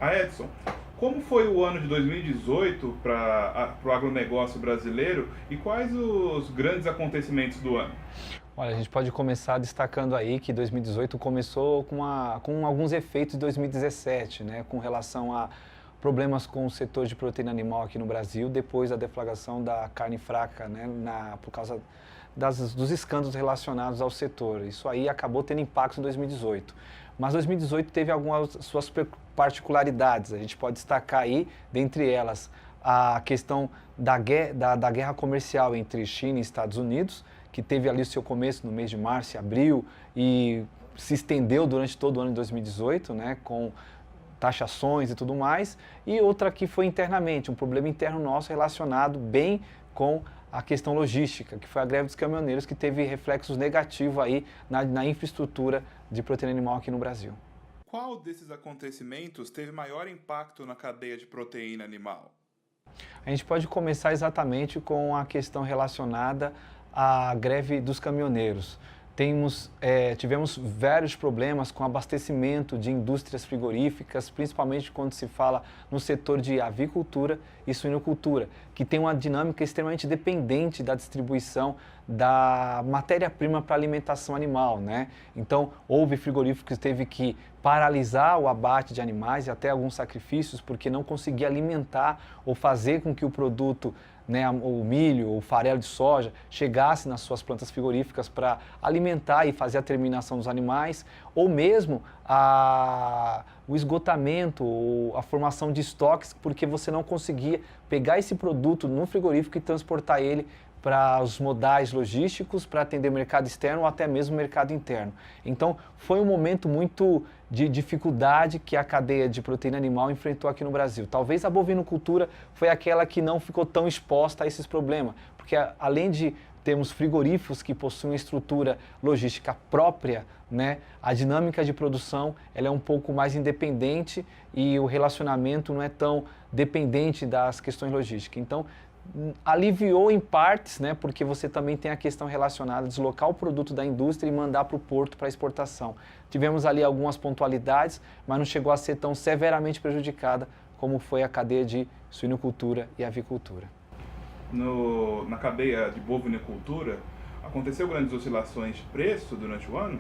Edson, como foi o ano de 2018 para o agronegócio brasileiro e quais os grandes acontecimentos do ano? Olha, a gente pode começar destacando aí que 2018 começou com alguns efeitos de 2017, né, com relação a problemas com o setor de proteína animal aqui no Brasil, depois da deflagração da carne fraca, né, por causa dos escândalos relacionados ao setor. Isso aí acabou tendo impacto em 2018. Mas 2018 teve algumas suas particularidades. A gente pode destacar aí, dentre elas, a questão da guerra comercial entre China e Estados Unidos, que teve ali o seu começo no mês de março e abril e se estendeu durante todo o ano de 2018, né, com taxações e tudo mais. E outra que foi internamente, um problema interno nosso relacionado bem com a questão logística, que foi a greve dos caminhoneiros, que teve reflexos negativos aí na infraestrutura de proteína animal aqui no Brasil. Qual desses acontecimentos teve maior impacto na cadeia de proteína animal? A gente pode começar exatamente com a questão relacionada à greve dos caminhoneiros. Tivemos vários problemas com abastecimento de indústrias frigoríficas, principalmente quando se fala no setor de avicultura e suinocultura, que tem uma dinâmica extremamente dependente da distribuição da matéria-prima para alimentação animal, né? Então, houve frigoríficos que teve que paralisar o abate de animais e até alguns sacrifícios, porque não conseguia alimentar ou fazer com que o produto, né, o milho, o farelo de soja, chegasse nas suas plantas frigoríficas para alimentar e fazer a terminação dos animais, ou mesmo o esgotamento, ou a formação de estoques, porque você não conseguia pegar esse produto no frigorífico e transportar ele para os modais logísticos, para atender o mercado externo ou até mesmo o mercado interno. Então, foi um momento muito de dificuldade que a cadeia de proteína animal enfrentou aqui no Brasil. Talvez a bovinocultura foi aquela que não ficou tão exposta a esses problemas, porque além de termos frigoríficos que possuem estrutura logística própria, né, a dinâmica de produção ela é um pouco mais independente e o relacionamento não é tão dependente das questões logísticas. Então, aliviou em partes, né, porque você também tem a questão relacionada a deslocar o produto da indústria e mandar para o porto para exportação. Tivemos ali algumas pontualidades, mas não chegou a ser tão severamente prejudicada como foi a cadeia de suinocultura e avicultura. Na cadeia de bovinocultura, aconteceu grandes oscilações de preço durante o ano?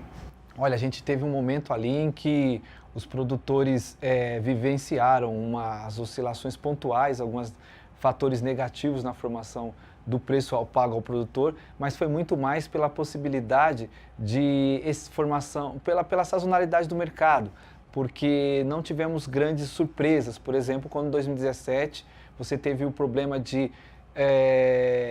Olha, a gente teve um momento ali em que os produtores vivenciaram umas oscilações pontuais, alguns fatores negativos na formação do preço ao pago ao produtor, mas foi muito mais pela possibilidade de formação, pela sazonalidade do mercado, porque não tivemos grandes surpresas. Por exemplo, quando em 2017 você teve o problema de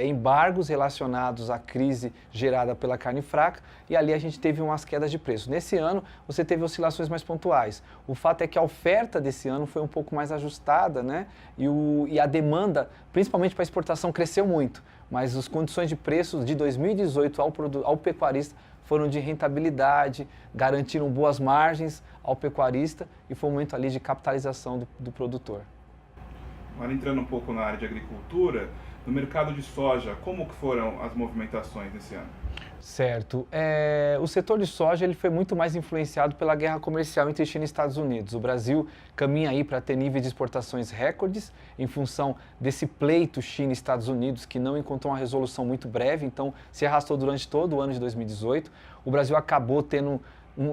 embargos relacionados à crise gerada pela carne fraca e ali a gente teve umas quedas de preço. Nesse ano você teve oscilações mais pontuais. O fato é que a oferta desse ano foi um pouco mais ajustada, né? E a demanda, principalmente para exportação, cresceu muito, mas as condições de preços de 2018 ao pecuarista foram de rentabilidade, garantiram boas margens ao pecuarista e foi um momento ali de capitalização do produtor. Agora entrando um pouco na área de agricultura, no mercado de soja, como que foram as movimentações nesse ano? Certo. O setor de soja ele foi muito mais influenciado pela guerra comercial entre China e Estados Unidos. O Brasil caminha aí para ter níveis de exportações recordes em função desse pleito China e Estados Unidos que não encontrou uma resolução muito breve, então se arrastou durante todo o ano de 2018. O Brasil acabou tendo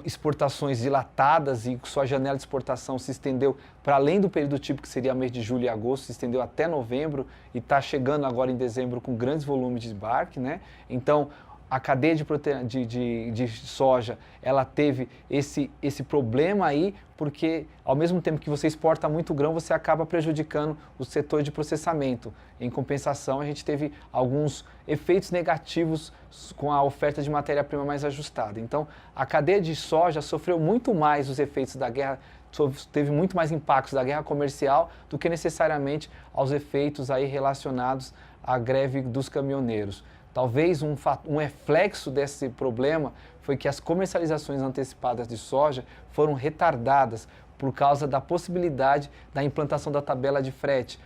exportações dilatadas e sua janela de exportação se estendeu para além do período típico, que seria mês de julho e agosto, se estendeu até novembro e está chegando agora em dezembro com grandes volumes de embarque, né? Então, a cadeia de soja, ela teve esse problema aí, porque ao mesmo tempo que você exporta muito grão, você acaba prejudicando o setor de processamento. Em compensação, a gente teve alguns efeitos negativos com a oferta de matéria-prima mais ajustada. Então, a cadeia de soja sofreu muito mais os efeitos da guerra, teve muito mais impactos da guerra comercial do que necessariamente aos efeitos aí relacionados à greve dos caminhoneiros. Talvez um reflexo desse problema foi que as comercializações antecipadas de soja foram retardadas por causa da possibilidade da implantação da tabela de frete.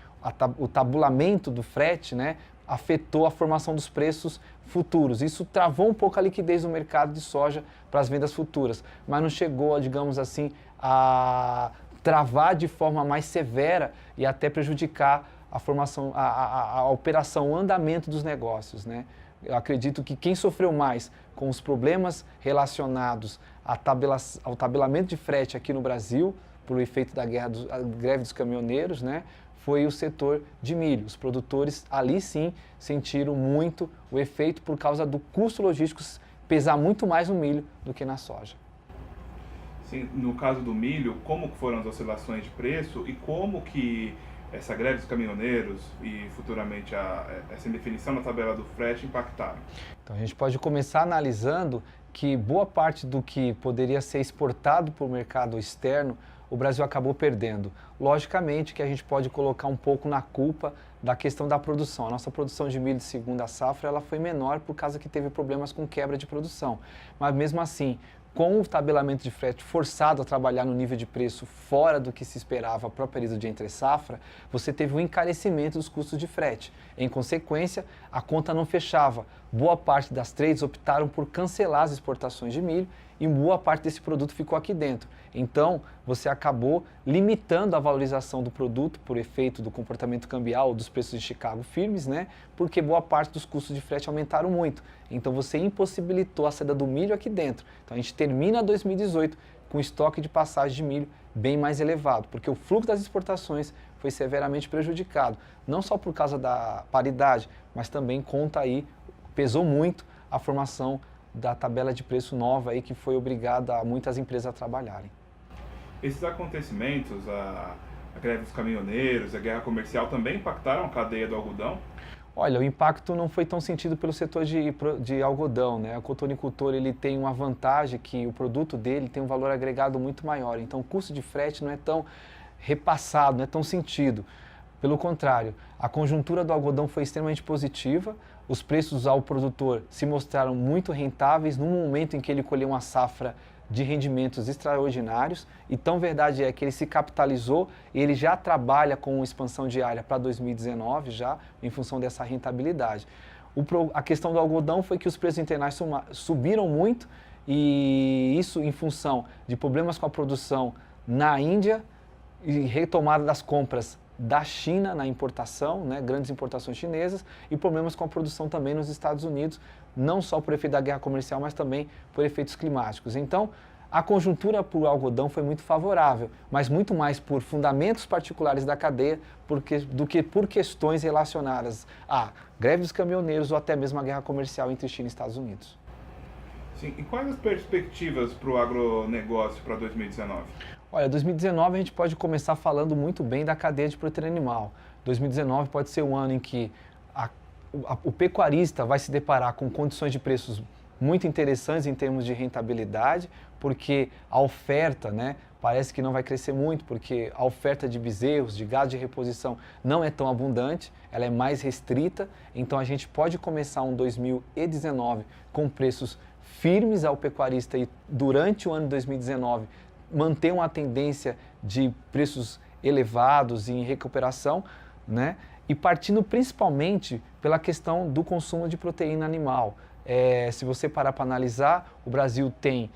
O tabulamento do frete, né, afetou a formação dos preços futuros. Isso travou um pouco a liquidez do mercado de soja para as vendas futuras, mas não chegou, digamos assim, a travar de forma mais severa e até prejudicar a formação, a operação, o andamento dos negócios, né? Eu acredito que quem sofreu mais com os problemas relacionados ao tabelamento de frete aqui no Brasil, por efeito da greve dos caminhoneiros, né, foi o setor de milho. Os produtores ali sim sentiram muito o efeito por causa do custo logístico pesar muito mais no milho do que na soja. Sim, no caso do milho, como foram as oscilações de preço e como que essa greve dos caminhoneiros e futuramente essa indefinição na tabela do frete impactaram? Então a gente pode começar analisando que boa parte do que poderia ser exportado para o mercado externo, o Brasil acabou perdendo. Logicamente que a gente pode colocar um pouco na culpa da questão da produção. A nossa produção de milho de segunda safra ela foi menor por causa que teve problemas com quebra de produção. Mas mesmo assim, com o tabelamento de frete forçado a trabalhar no nível de preço fora do que se esperava para o período de entre-safra, você teve um encarecimento dos custos de frete. Em consequência, a conta não fechava. Boa parte das trades optaram por cancelar as exportações de milho e boa parte desse produto ficou aqui dentro. Então, você acabou limitando a valorização do produto por efeito do comportamento cambial dos preços de Chicago firmes, né? Porque boa parte dos custos de frete aumentaram muito. Então, você impossibilitou a saída do milho aqui dentro. Então, a gente termina 2018 com estoque de passagem de milho bem mais elevado, porque o fluxo das exportações foi severamente prejudicado, não só por causa da paridade, mas também pesou muito a formação da tabela de preço nova aí que foi obrigada a muitas empresas a trabalharem. Esses acontecimentos, a greve dos caminhoneiros, a guerra comercial também impactaram a cadeia do algodão? Olha, o impacto não foi tão sentido pelo setor de algodão, né? O cotonicultor ele tem uma vantagem que o produto dele tem um valor agregado muito maior, então o custo de frete não é tão repassado, não é tão sentido. Pelo contrário, a conjuntura do algodão foi extremamente positiva, os preços ao produtor se mostraram muito rentáveis no momento em que ele colheu uma safra de rendimentos extraordinários, e tão verdade é que ele se capitalizou e ele já trabalha com expansão diária para 2019 já, em função dessa rentabilidade. A questão do algodão foi que os preços internacionais subiram muito, e isso em função de problemas com a produção na Índia e retomada das compras da China na importação, né, grandes importações chinesas, e problemas com a produção também nos Estados Unidos, não só por efeito da guerra comercial, mas também por efeitos climáticos. Então, a conjuntura para o algodão foi muito favorável, mas muito mais por fundamentos particulares da cadeia do que por questões relacionadas à greve dos caminhoneiros ou até mesmo a guerra comercial entre China e Estados Unidos. Sim, e quais as perspectivas para o agronegócio para 2019? Olha, 2019 a gente pode começar falando muito bem da cadeia de proteína animal. 2019 pode ser um ano em que o pecuarista vai se deparar com condições de preços muito interessantes em termos de rentabilidade, porque a oferta, né, parece que não vai crescer muito, porque a oferta de bezerros, de gado de reposição não é tão abundante, ela é mais restrita, então a gente pode começar um 2019 com preços firmes ao pecuarista e durante o ano de 2019 manter uma tendência de preços elevados e em recuperação, né? E partindo principalmente pela questão do consumo de proteína animal. Se você parar para analisar, o Brasil tem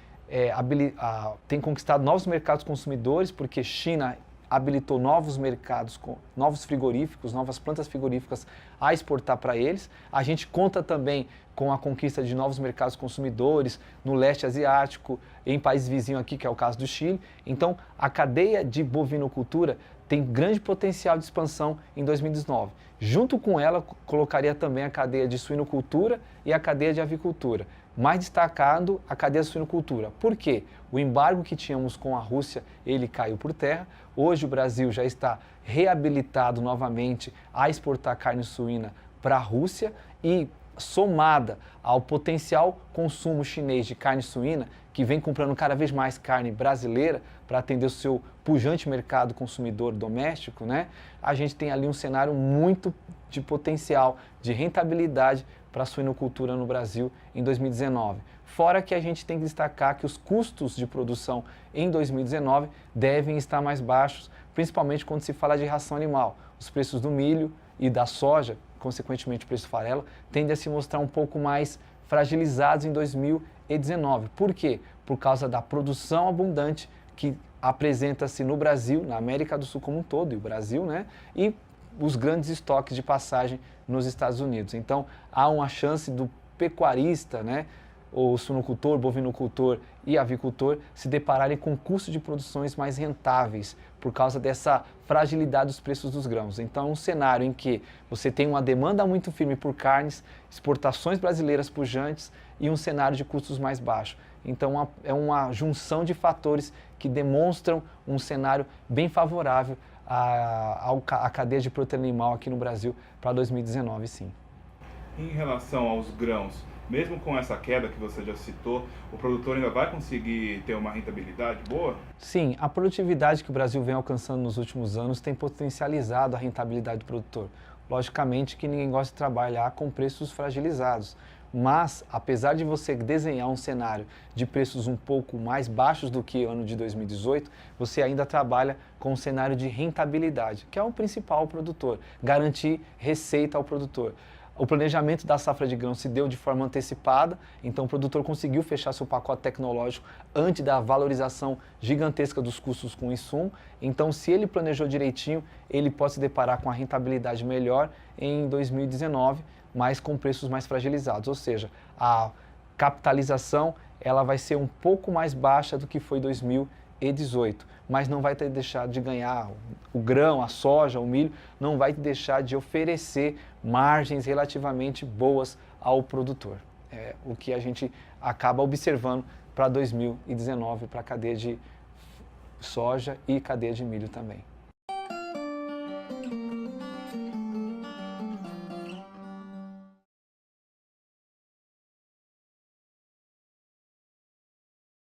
conquistado novos mercados consumidores, porque China habilitou novos mercados, novos frigoríficos, novas plantas frigoríficas a exportar para eles. A gente conta também com a conquista de novos mercados consumidores no leste asiático, em países vizinhos aqui, que é o caso do Chile. Então, a cadeia de bovinocultura tem grande potencial de expansão em 2019. Junto com ela, colocaria também a cadeia de suinocultura e a cadeia de avicultura. Mais destacado a cadeia de suinocultura. Por quê? O embargo que tínhamos com a Rússia, ele caiu por terra. Hoje o Brasil já está reabilitado novamente a exportar carne suína para a Rússia e somada ao potencial consumo chinês de carne suína, que vem comprando cada vez mais carne brasileira para atender o seu pujante mercado consumidor doméstico, né? A gente tem ali um cenário muito de potencial, de rentabilidade para a suinocultura no Brasil em 2019. Fora que a gente tem que destacar que os custos de produção em 2019 devem estar mais baixos, principalmente quando se fala de ração animal. Os preços do milho e da soja, consequentemente o preço farelo, tendem a se mostrar um pouco mais fragilizados em 2019. Por quê? Por causa da produção abundante que apresenta-se no Brasil, na América do Sul como um todo, e o Brasil, né? E os grandes estoques de passagem nos Estados Unidos. Então, há uma chance do pecuarista, né, o suinocultor, bovinocultor e avicultor se depararem com custos de produções mais rentáveis por causa dessa fragilidade dos preços dos grãos. Então, é um cenário em que você tem uma demanda muito firme por carnes, exportações brasileiras pujantes e um cenário de custos mais baixos. Então, é uma junção de fatores que demonstram um cenário bem favorável à cadeia de proteína animal aqui no Brasil para 2019, sim. Em relação aos grãos, mesmo com essa queda que você já citou, o produtor ainda vai conseguir ter uma rentabilidade boa? Sim, a produtividade que o Brasil vem alcançando nos últimos anos tem potencializado a rentabilidade do produtor. Logicamente que ninguém gosta de trabalhar com preços fragilizados, mas apesar de você desenhar um cenário de preços um pouco mais baixos do que o ano de 2018, você ainda trabalha com um cenário de rentabilidade, que é o principal ao produtor, garantir receita ao produtor. O planejamento da safra de grãos se deu de forma antecipada, então o produtor conseguiu fechar seu pacote tecnológico antes da valorização gigantesca dos custos com o insumo. Então, se ele planejou direitinho, ele pode se deparar com a rentabilidade melhor em 2019, mas com preços mais fragilizados, ou seja, a capitalização ela vai ser um pouco mais baixa do que foi 2018, mas não vai ter deixado de ganhar o grão, a soja, o milho, não vai deixar de oferecer margens relativamente boas ao produtor. É o que a gente acaba observando para 2019, para a cadeia de soja e cadeia de milho também.